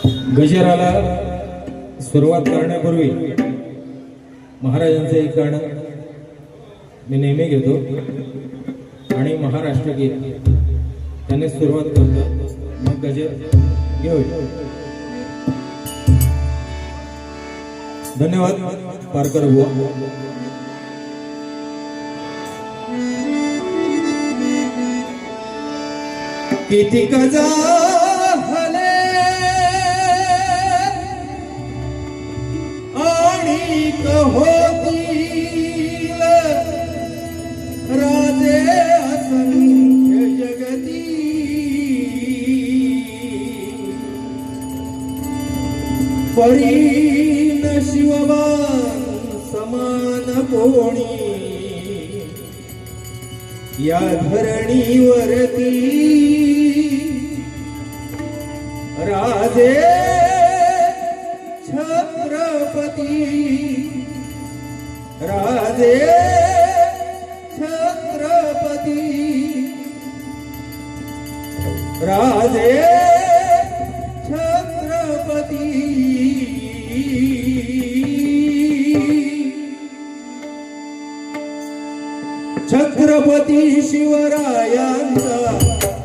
गजराला सुरुवात करण्यापूर्वी महाराजांचं एक गाणं मी नेहमी घेतो आणि महाराष्ट्र गीत त्याने सुरुवात करतो, मग गजर घेऊ. धन्यवाद पारकर बुवा. किती गजा होतील राजे असंख्य जगती, परीन शिवबान समान कोणी या धरणीवरती. राजे छत्रपती, राजे छत्रपती, राजे छत्रपती. छत्रपती शिवरायांचा,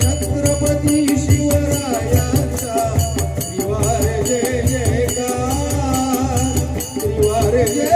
छत्रपती शिवरायांचा त्रिवार जय जयकार, त्रिवार जय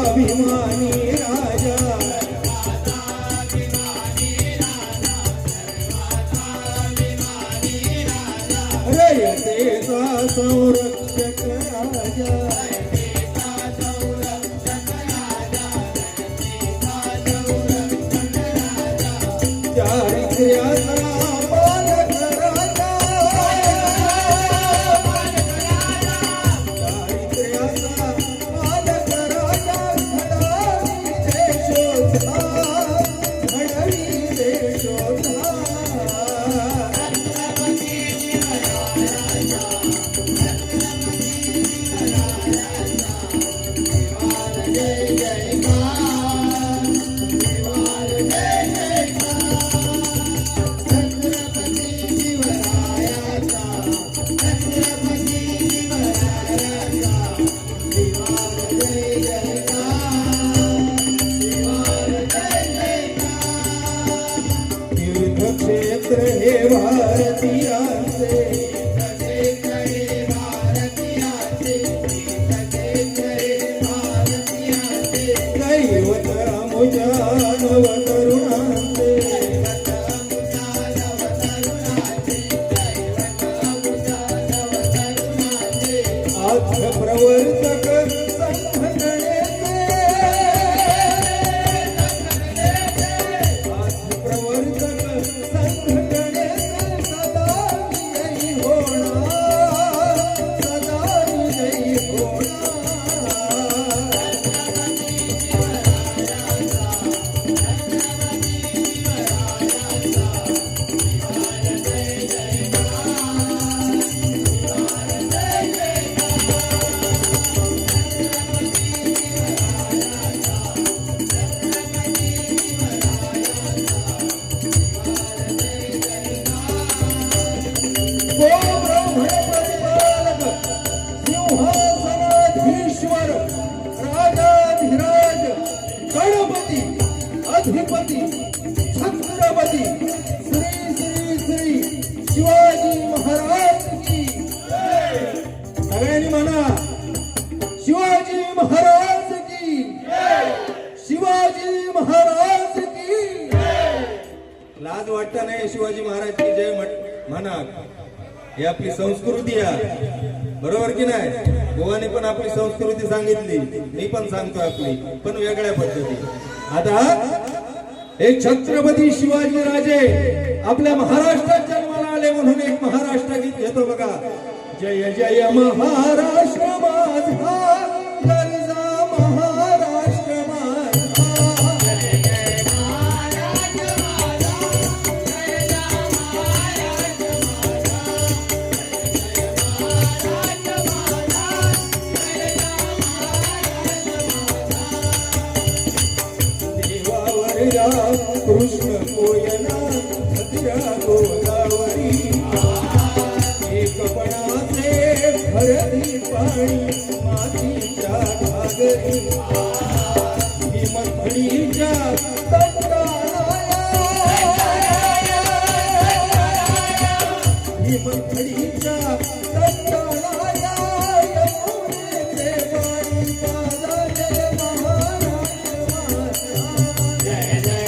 अभिमानी राजा, रयतेचा संरक्षक राजा, चारित्र्याचा पालक राजा, चारित्र्याचा पालक राजा, घडवी देशोद्धार, घडवी देशोद्धार. क्षेत्र हे भारतीयांचे, दैवत अमुजा नवतरुणांचे, आद्य प्रवर्तक संघटनेचे, आद्य प्रवर्तक अधिपती छत्रपती श्री श्री श्री शिवाजी महाराज की जय. सगळ्यांनी म्हणा, शिवाजी महाराज की जय, शिवाजी महाराज की जय. लाज वाटत नाही शिवाजी महाराज की जय म्हणा, ही आपली संस्कृती आहे, बरोबर की नाही. गोवाने पण आपली संस्कृती सांगितली, मी पण सांगतो आपली, पण वेगळ्या पद्धती. आता एक छत्रपती शिवाजी राजे आपल्या महाराष्ट्रात जन्माला आले म्हणून एक महाराष्ट्र गीत येतो बघा. जय जय महाराष्ट्र माझा, गरजा महाराष्ट्र माझा. कृष्ण कोयना सत्या गोदावरी, एकपणाचे भरती पाणी मातीच्या घागरी. हिमथडीच्या तटाळाया, हिमथडीच्या तटाळाया, यमुनेचे पाणी माझा. जय महाराष्ट्र माझा, जय जय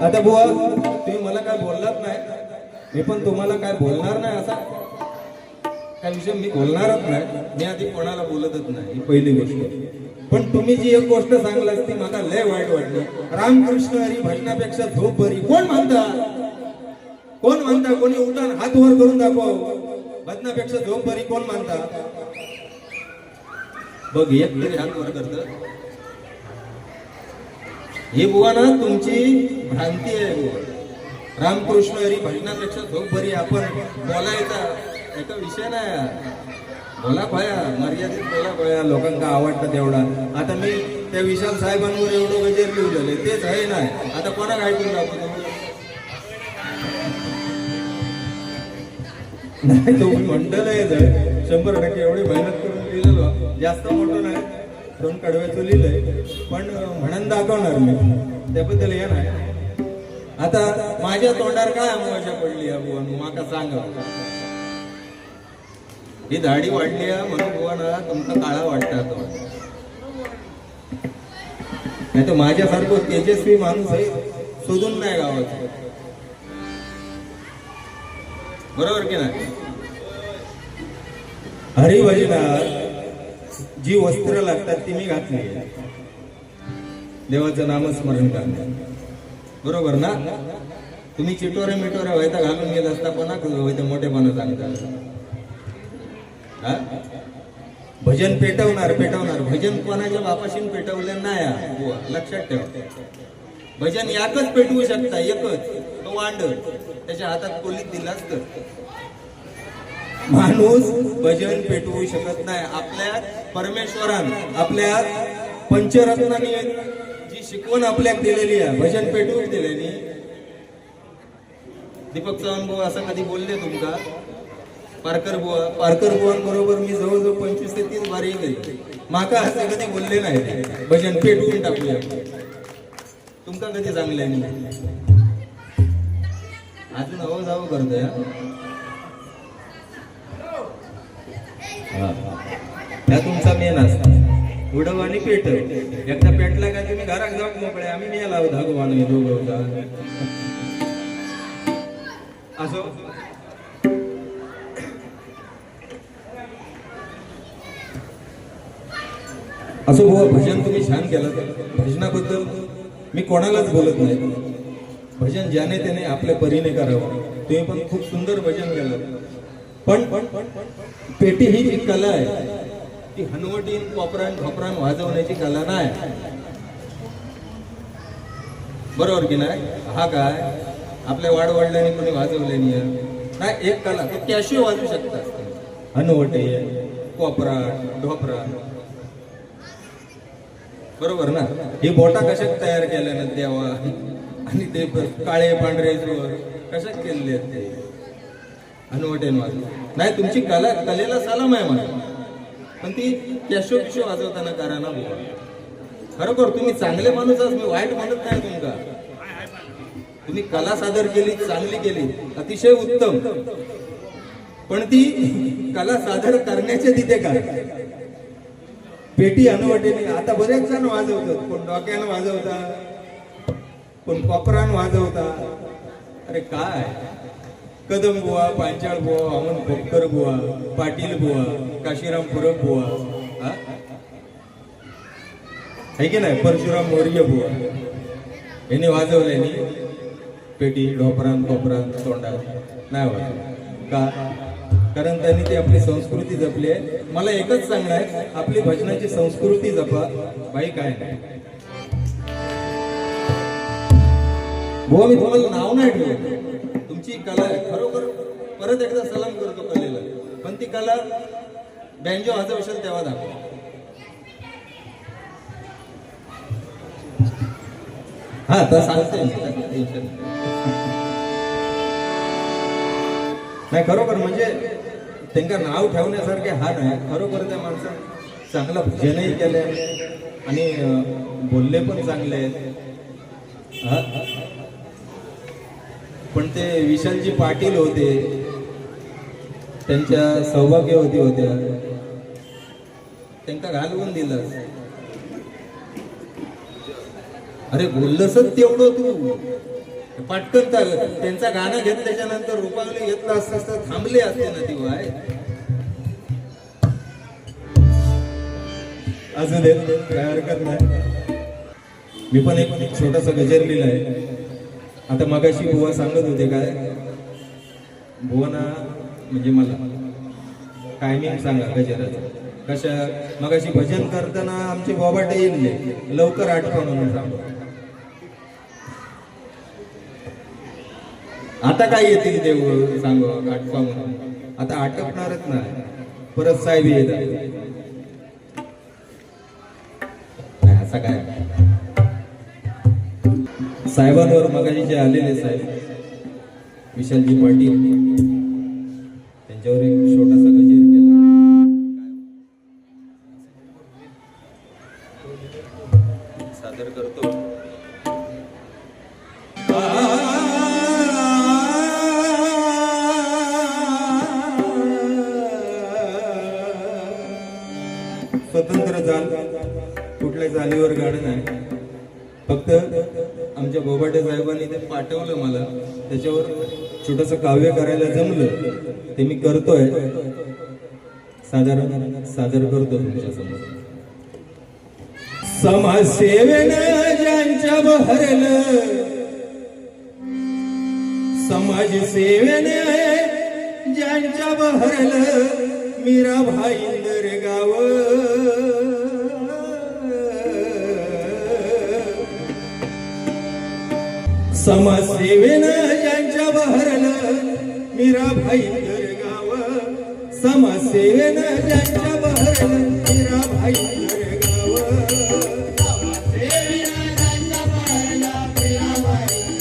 आता बुवा तुम्ही मला काय बोललात नाही, मी पण तुम्हाला काय बोलणार नाही. असा काय विषय मी बोलणारच नाही. मी आधी कोणाला बोलतच नाही, ही पहिली गोष्ट. पण तुम्ही जी एक गोष्ट सांगलात ती मला लय वाईट वाटली. रामकृष्ण हरी भजनापेक्षा झोप बरी. कोण म्हणता, कोण म्हणता? कोणी उठान हात वर करून दाखव. भजनापेक्षा झोप बरी कोण म्हणता? बघ एक तरी हात वर करत. ही बुवा ना तुमची भ्रांती आहे बुवा. रामकृष्ण हरी भजनापेक्षा झोप बरी. आपण बोलायचा एका विषय नाही, बोला पाया मर्यादित बोला पाया, लोकांना आवडतं तेवढा. आता मी त्या विशाल साहेबांवर एवढं गजेर लिहिलेलं तेच आहे नाही. आता कोणा काय करून दाखवतो नाही. तो मंडळ आहे 100% एवढी मेहनत करून लिहिलेलं, जास्त मोठं नाही, 2 कडव्याचं लिहिलंय, पण म्हणून दाखवणार मी त्याबद्दल हे नाही. आता माझ्या तोंडावर काय अमावस्या पडली माका सांगा. ही दाढी वाढली म्हणून बुवा ना तुमचा काळा वाटतात. नाही तर माझ्यासारखं तेजस्वी माणूस आहे शोधून नाही गावात. बरोबर की नाही? हरिभजनात जी वस्त्र लागतात ती मी घातली, देवाचं नामस्मरण करणे. बरोबर ना? तुम्ही चिटोरे मिटोरे व्हायता घालून गेला असता पण मोठेपणा सांगता. भजन पेटवणार. भजन कोणाच्या बापाशीन पेटवलं नाही, लक्षात ठेवा. भजन याकच पेटवू शकता, एकच, तो वांड, त्याच्या हातात कोलीत दिलाच तर. माणूस भजन पेटवू शकत नाही. आपल्या परमेश्वरान आपल्या पंचरत्नांनी जी शिकवण आपल्याक दिलेली आहे भजन पेटवून दिलेली. दीपक चव्हाण बुवा असं कधी बोलले तुमका? पारकर बुवांबरोबर मी जवळजवळ 25 ते 30 वारी गेली. माका असं कधी बोलले नाही भजन पेटवून टाकूया. तुमका कधी सांगले मी? अजून हवं जावं करतोय. हा तुमचा मेन असता उडव आणि पेट. एकदा पेटला का तुम्ही घरात जाऊन मोकळे. आम्ही नाही लावू भगवान हे दोघं असो. असं बुवा भजन तुम्ही छान केलं. भजनाबद्दल मी कोणालाच बोलत नाही. भजन ज्याने त्याने आपल्या परीने करावं. तुम्ही पण खूप सुंदर भजन केलं. पण पेटी ही जी कला आहे ती हनुवटीन कोपरान ठोपरान वाजवण्याची कला नाही, बरोबर की नाही? हा काय आपल्या वाडवडिलांनी कोणी वाजवले नाही, एक कला तो कॅशिओ वाजवू शकतात, हनुवटे, कोपरा, ढोपरा, बरोबर ना? ही बोटा कशात तयार केल्या ना देवा, आणि ते काळे पांढरे कशात केलेले आहेत ते हनुवटेन वाजव नाही. तुमची कलेला सलाम आहे मला, पण ती कॅशो किशो वाजवताना करा ना बुवा. खरोखर तुम्ही चांगले माणूस आहात, मी वाईट म्हणत नाही तुमका. तुम्ही कला सादर केली, चांगली केली, अतिशय उत्तम, पण ती कला सादर करण्याचे तिथे काय पेटी हनुवटेने आता बरेच जण वाजवतात, कोण डोक्यानं वाजवतात, कोण कोपरान वाजवतात. अरे काय कदम बुवा, पांचाळ बुवा, अमन खोपकर बुवा, पाटील बुवा, काशीराम परब बुवा, है की नाही, परशुराम मौर्य बुवा, यांनी वाजवल्याने पेटी ढोपरान कोपरान तोंडात नाही वाजवत का? कारण त्यांनी ती आपली संस्कृती जपली आहे. मला एकच सांगणं आहे, आपली भजनाची संस्कृती जपा, बाई काय नाही. बुवा मी तुम्हाला नाव नाही ठेवलं, तुमची कला आहे, खरोखर परत एकदा सलाम करतो कलेला, पण ती कला बँजो वाजवशाल तेव्हा दाखवा. हा तर सांगते नाही, खरोखर म्हणजे त्यांना नाव ठेवण्यासारखे हा नाही, खरोखर त्या माणसानं चांगलं भजनही केले आणि बोलले पण चांगले. पण ते विशालजी पाटील होते, त्यांच्या सौभाग्यवती होत्या, त्यांना घालवून दिलं. अरे बोललंसच तेवढं तू, पटकन त्यांचा गाणं घेतल्याच्या नंतर रुपावली घेतला असता थांबले असते ना ती वाय. असं दे, काय हरकत नाही. मी पण एक छोटासा गजर लिहिलाय. आता मगाशी बुवा सांगत होते काय, बुवाना म्हणजे मला टायमिंग सांगा गजराचं कशा. मगाशी भजन करताना आमचे बोबाटे येईल लवकर आठवा म्हणून सांगा. आता काय येतील देव सांग आठवा म्हणून, आता आटपणारच नाही, परत साहेब येतात. असं काय साहेबांवर मगाशी जे आलेले साहेब विशालजी पाटील, त्यांच्यावर एक छोटासा गजर केला, सादर करतो. स्वतंत्र जाल, कुठल्या जालीवर गाणं नाही, फक्त आमच्या बोबाटे साहेबांनी ते पाठवलं मला, त्याच्यावर छोटस काव्य करायला जमलं, ते मी करतोय, सादर करतो तुमच्या समोर. समाजसेवेनं ज्यांच्या बहरलं, समाजसेवेने ज्यांच्या बहरलं, मीरा भाईंदर गाव. समाजसेवेनं ज्यांच्या बहरलं, मीरा भाईंदर गाव. समाजसेवेनं ज्यांच्या बहरलं, मीरा भाईंदर गाव. समाजसेवेनं ज्यांच्या बहरलं, मीरा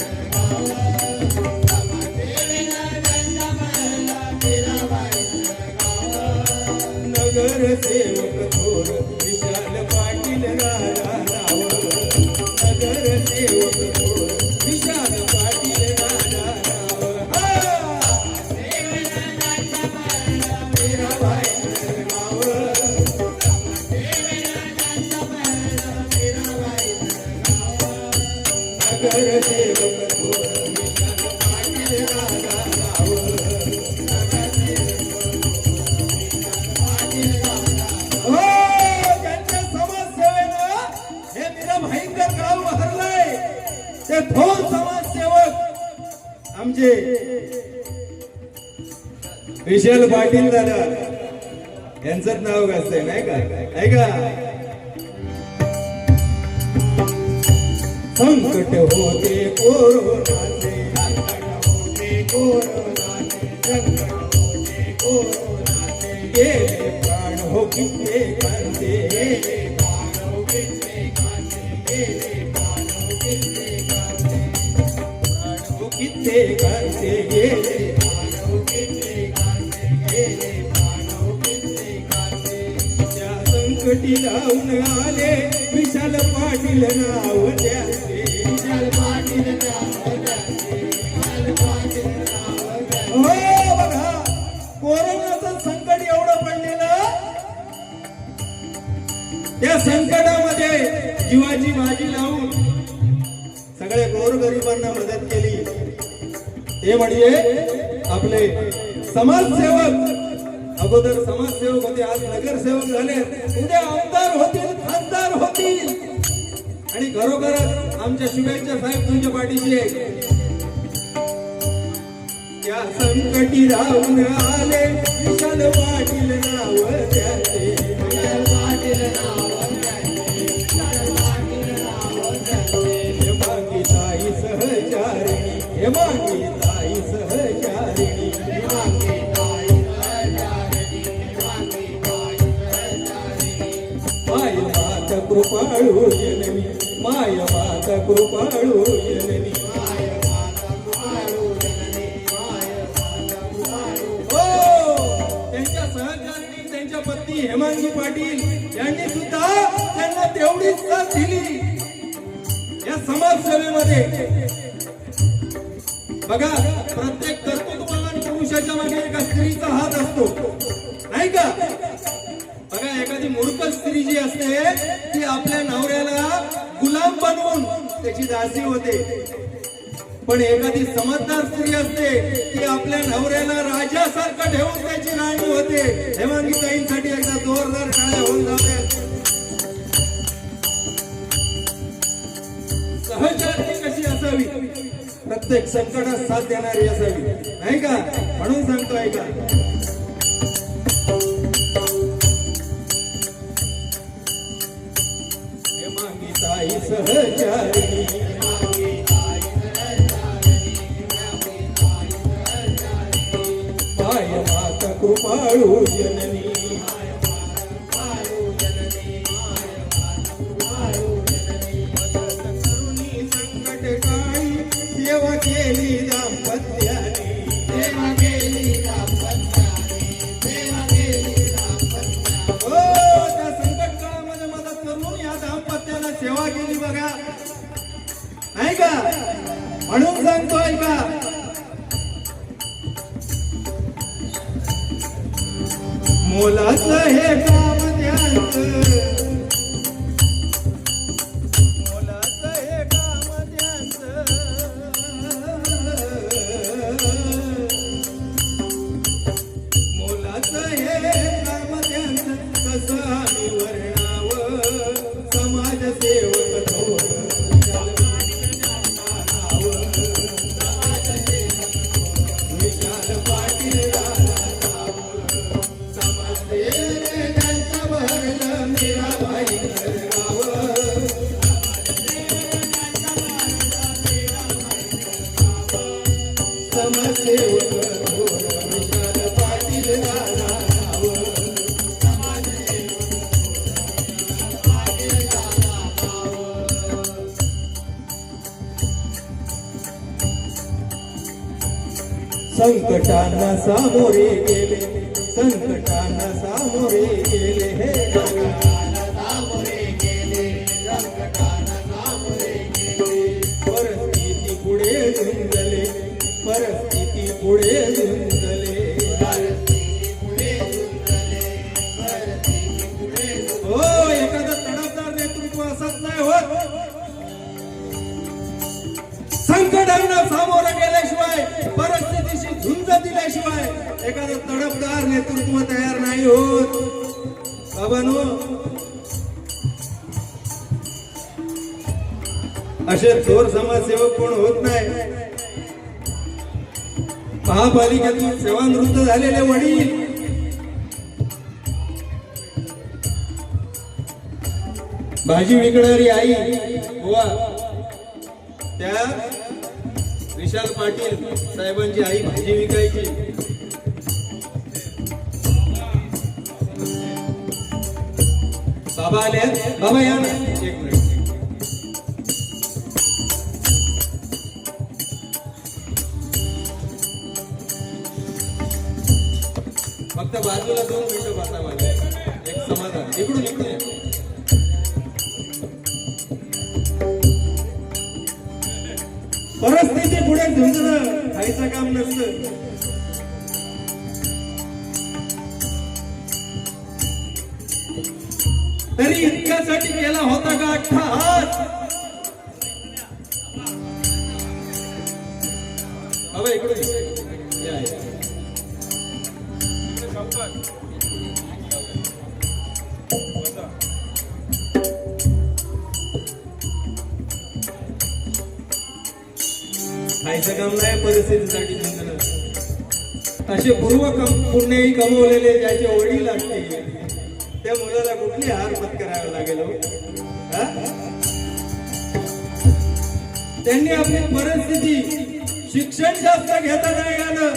भाईंदर गाव. समाजसेवेनं ज्यांच्या बहरलं, मीरा भाईंदर गाव. नगरसेवक थोर विशाल पाटील राजा नाव. नगरसेवक थोर विशाल पाटील राजा नाव. मीरा भाईंदर गाव. नगरसेवक थोर विशाल पाटील राजा नाव. त्यांच्या समाजसेवेनं हे मीरा भाईंदर गाव बहरलंय. ते थोर समाजसेवक आमचे विशाल पाटील दादा यांचंच नाव कसं नाही का ऐका संकट होते कोरोनाचे गेले प्राण हो कित्येकांचे प्राण हो कित्येकांचे गेले त्या संकटी लावून आले विशाल पाटील नाव त्याचे विशाल पाटील हो बघा कोरोनाचं संकट एवढं पडलेलं त्या संकटामध्ये जीवाची बाजी लावून सगळ्या गोरगरिबांना मदत केली ते म्हणजे आपले समाजसेवक अगोदर समाजसेवक होते आज नगरसेवक झाले उद्या आमदार होतील खासदार होतील आणि घरोघरात आमच्या शुभेच्छा साहेब तुमच्या पाठीशी आहे या संकटी राहून आले विशाल पाटील नाव त्याचे विशाल पाटील नाव त्याचे मागी ताई सहचारिणी हे मागी ताई सहचारिणी माय माता कृपाळू जननी माय माता कृपाळू जननी त्यांच्या सहचारिणी त्यांच्या पत्नी हेमांगी पाटील यांनी सुद्धा त्यांना तेवढीच साथ दिली या समाजसेवेमध्ये बघा प्रत्येक कर्तृत्ववान पुरुषाच्या मागे एका स्त्रीचा हात असतो नाही का बघा एखादी मूर्ख स्त्री जी असते ती आपल्या नवऱ्याला गुलाम बनवून त्याची दासी होते पण एखादी समजदार स्त्री असते ती आपल्या नवऱ्याला राजासारखं ठेवून त्याची राणी होते हेमांगी ताईंसाठी एकदा जोरदार टाळ्या होऊन जाते सहचारिणी कशी असावी प्रत्येक संकटात साथ देणारी असावी नाही का म्हणून सांगतो ऐका हेमांगी ताई सहचारिणी माय माता कृपाळू जननी करुणी संकट काळी सेवा केली दाम्पत्याने हो त्या संकट काळामध्ये मदत करून या दाम्पत्याला सेवा केली बघा नाही का म्हणून सांगतो ऐका मोलाचं हे काम त्यांचं मोलाचं हे काम त्यांचं मोलाचं हे काम त्यांचं कसं आम्ही वर्णावं समाजसेवक थोर विशाल पाटील संकटांना सामोरे गेले संकटांना सामोरे गेले हे परिस्थिती पुढे झुंजले परिस्थिती पुढे झुंजले हो एखादा तडफदार नेतृत्व असत नाही होत संकटांना सामोरं गेल्याशिवाय परिस्थितीशी झुंज दिल्याशिवाय एखादं तडफदार नेतृत्व तयार नाही होत बाबांनो असे थोर समाजसेवक कोण होत नाही महापालिकेतून सेवानिवृत्त झालेले वडील, भाजी विकणारी आई बुवा, त्या विशाल पाटील साहेबांची आई भाजी विकायची. बाबा आले. बाबा या ना, एक मिनिट. फक्त बाजूला 2 मिनिटं बसा माझ्या. एक समाधान. इकडून इकडून या. परिस्थिती पुढे झुंजणं खायचं काम नसतं. तरी इतक्यासाठी केला होता का अट्टहास? बाबा इकडून या. या. खायचं काम नाही, परिस्थितीसाठी झुंजणं. असे पूर्व पुण्यही कमवलेले ज्याचे वडील असतील त्या मुलाला कुठली हार पत्करावी लागेल हो? हा? त्यांनी आपली परिस्थिती, शिक्षण जास्त घेता नाही आलं,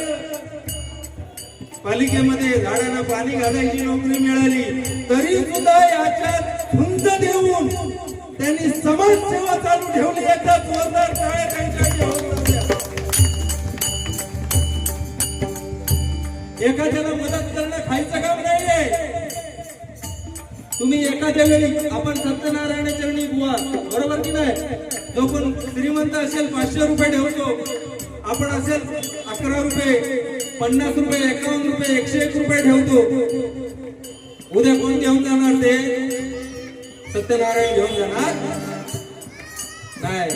पालिकेमध्ये झाडांना पाणी घालायची नोकरी मिळाली, तरी सुद्धा याच्यात झुंज देऊन त्यांनी समाजसेवा चालू ठेवली. एकदा जोरदार टाळ्या त्यांच्यासाठी होत नव्हत्या. एखाद्याला मदत करणं खायचं काम नाहीये. तुम्ही एखाद्या वेळी, आपण सत्यनारायण चरणी बुवा, बरोबर की नाही, जो पण श्रीमंत असेल 500 रुपये ठेवतो, आपण असेल 11 रुपये, 50 रुपये, 51 रुपये, 101 रुपये ठेवतो. उद्या कोण घेऊन जाणार? ते सत्यनारायण घेऊन जाणार नाही.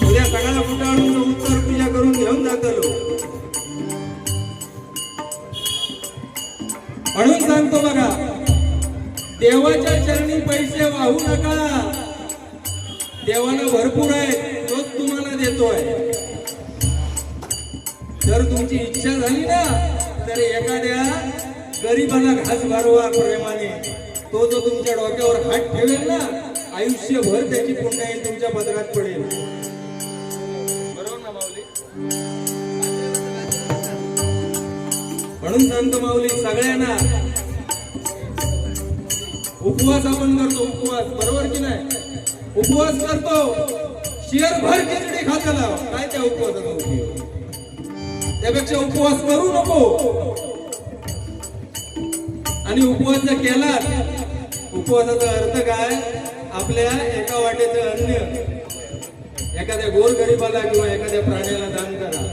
उद्या सगळ्याला कुठं आणून उत्तर पूजा करून घेऊन जातो लोक. म्हणून सांगतो बघा, देवाच्या चरणी पैसे वाहू नका. देवानं भरपूर आहे, तोच तुम्हाला देतोय. जर तुमची इच्छा झाली ना, तर एखाद्या गरीबाला घास भरवा प्रेमाने. तो जो तुमच्या डोक्यावर हात ठेवेल ना, आयुष्यभर त्याची पुण्याई तुमच्या पदरात पडेल. बरोबर ना माऊली? म्हणून सांगतो माऊली, सगळ्यांना उपवास आपण करतो, उपवास, बरोबर की नाही? उपवास करतो, शेरभर खिचडी खाताला, काय त्या उपवासाचा उपयोग? त्यापेक्षा उपवास करू नको. आणि उपवास जर केला, उपवासाचा अर्थ काय? आपल्या एका वाटेचं अन्न एखाद्या गोरगरिबाला किंवा एखाद्या प्राण्याला दान करा,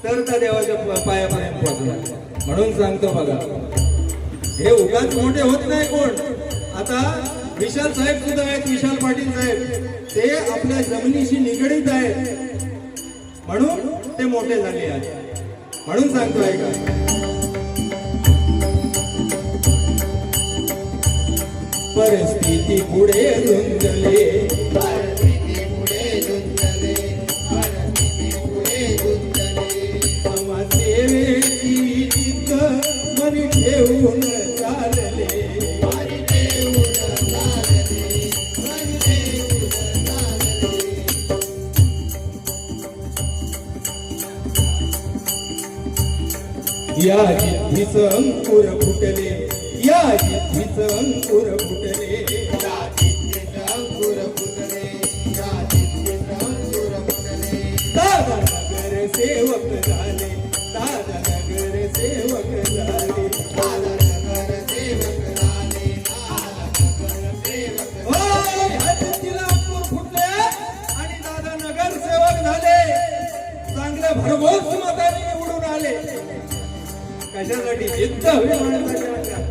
तर त्या देवाच्या पायापर्यंत पोहोचला. म्हणून सांगतो बघा, हे उगाच मोठे होत नाही कोण. आता विशाल साहेब सुद्धा आहेत, विशाल पाटील साहेब, ते आपल्या जमिनीशी निगडीत आहेत, म्हणून ते मोठे झाले आहेत. म्हणून सांगतो ऐका, परिस्थिती पुढे झुंजले, परिस्थिती पुढे झुंजले, परिस्थिती पुढे झुंजले, समाजसेवेची जिद्द मनी ठेवून चालले, मनी ठेवून चालले, मनी ठेवून चालले. या जिद्दीचं अंकुर फुटले, या जिद्दीचं अंकुर फुटले, या जिद्दीचं अंकुर फुटले, या जिद्दीचं अंकुर फुटले. दादा नगर सेवक झाले, दादा नगर सेवक झाले, दादा नगर सेवक झाले, दादा नगर सेवक. हो, या जिद्दीला अंकुर फुटले आणि दादा नगर सेवक झाले, चांगल्या भरघोस मताने निवडून आले. कशासाठी? जिद्द हवी माणसाच्या अंगात.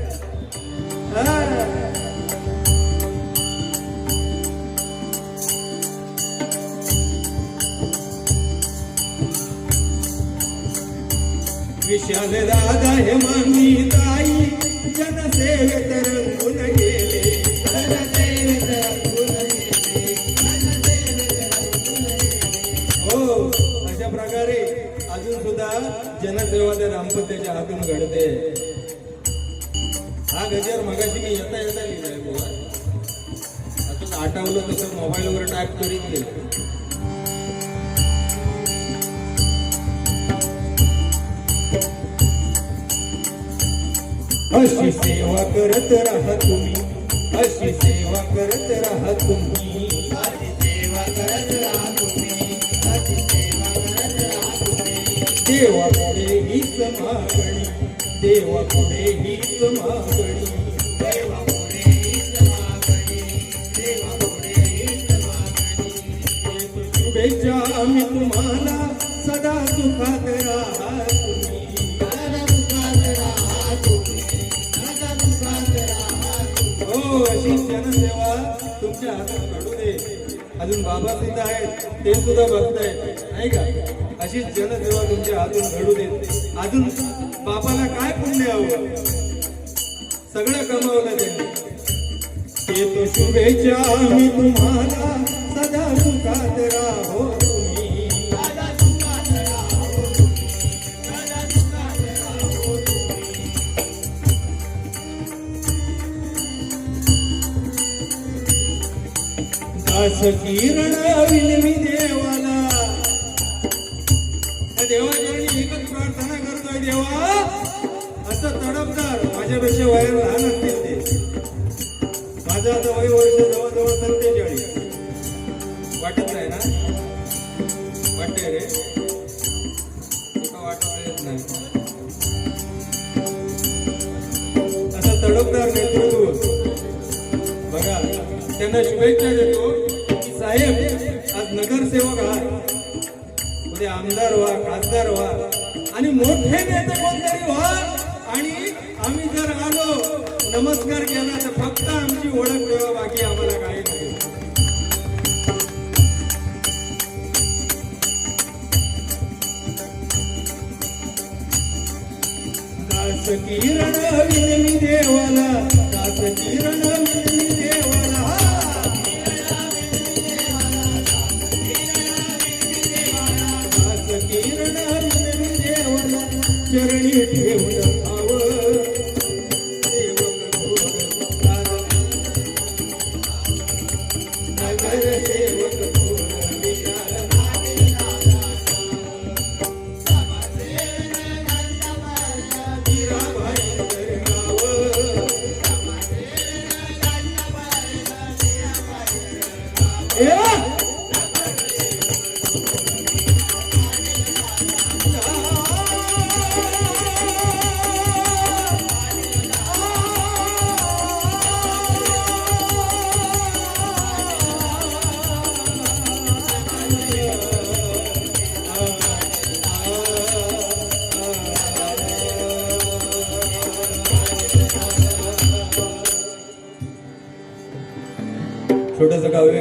विशाल दादा हे मामी ताई, जनसेवेत रंगून गेले, जनसेवेत रंगून गेले, जनसेवेत रंगून गेले. जनसेवा त्या दाम्पत्याच्या हातून घडते. हा गजर मगाशी मी येता येता लिहिलाय बुवा. असंच आठवलं तसं मोबाईलवर टाईप करीत गेलो. अशी सेवा करत राहा तुम्ही, अशी सेवा करत राहा तुम्ही, अशी सेवा करत राहा तुम्ही, अशी सेवा करत राहा तुम्ही. देवा पुढे हीच मागणी, देवा पुढे हीच मागणी, देवा पुढे हीच मागणी, देवा पुढे हीच मागणी. शुभेच्छा आम्ही तुम्हाला, सदा सुखात राहा तुम्ही, सदा सुखात राहा तुम्ही, सदा सुखात राहा तुम्ही. हो. अशी जनसेवा तुमच्या हातात घडू दे. अजून बाबा सुद्धा आहेत, ते सुद्धा बघतायत नाही का. अशीच जनसेवा तुमच्या हातून घडू दे. अजून बाबाला काय पुण्य हवं, सगळं कमावलं त्यांनी. ते तो शुभेच्छा आम्ही तुम्हाला, सदा सुखात राहो तुम्ही, सदा सुखात राहो तुम्ही, सदा सुखात राहो तुम्ही. दास किरण विनवी देवाला. त्या देवाचरणी एकच प्रार्थना करतोय, देवा असं तडपदार, माझ्यापेक्षा वय लहान असतील ते. माझं आता वय वर्ष जवळजवळ 47. वाटत नाही ना, वाटतंय रे, तुका वाटत येत नाही. असं तडपदार नेतृत्व बघा. त्यांना शुभेच्छा देतो की साहेब आज नगरसेवक आहात, उद्या आमदार व्हा, खासदार व्हा आणि मोठे नेते कोणतरी व्हा. आणि आम्ही जर आलो नमस्कार केला तर फक्त आमची ओळख ठेवा, बाकी आम्हाला काही नाही. दास किरण विनवी देवाला, दास किरण विनवी देवाला, दास किरण विनवी देवाला, चरणी ठेवून भाव सेवक थोर दादा, नगर सेवक थोर विशाल छोटस काव्य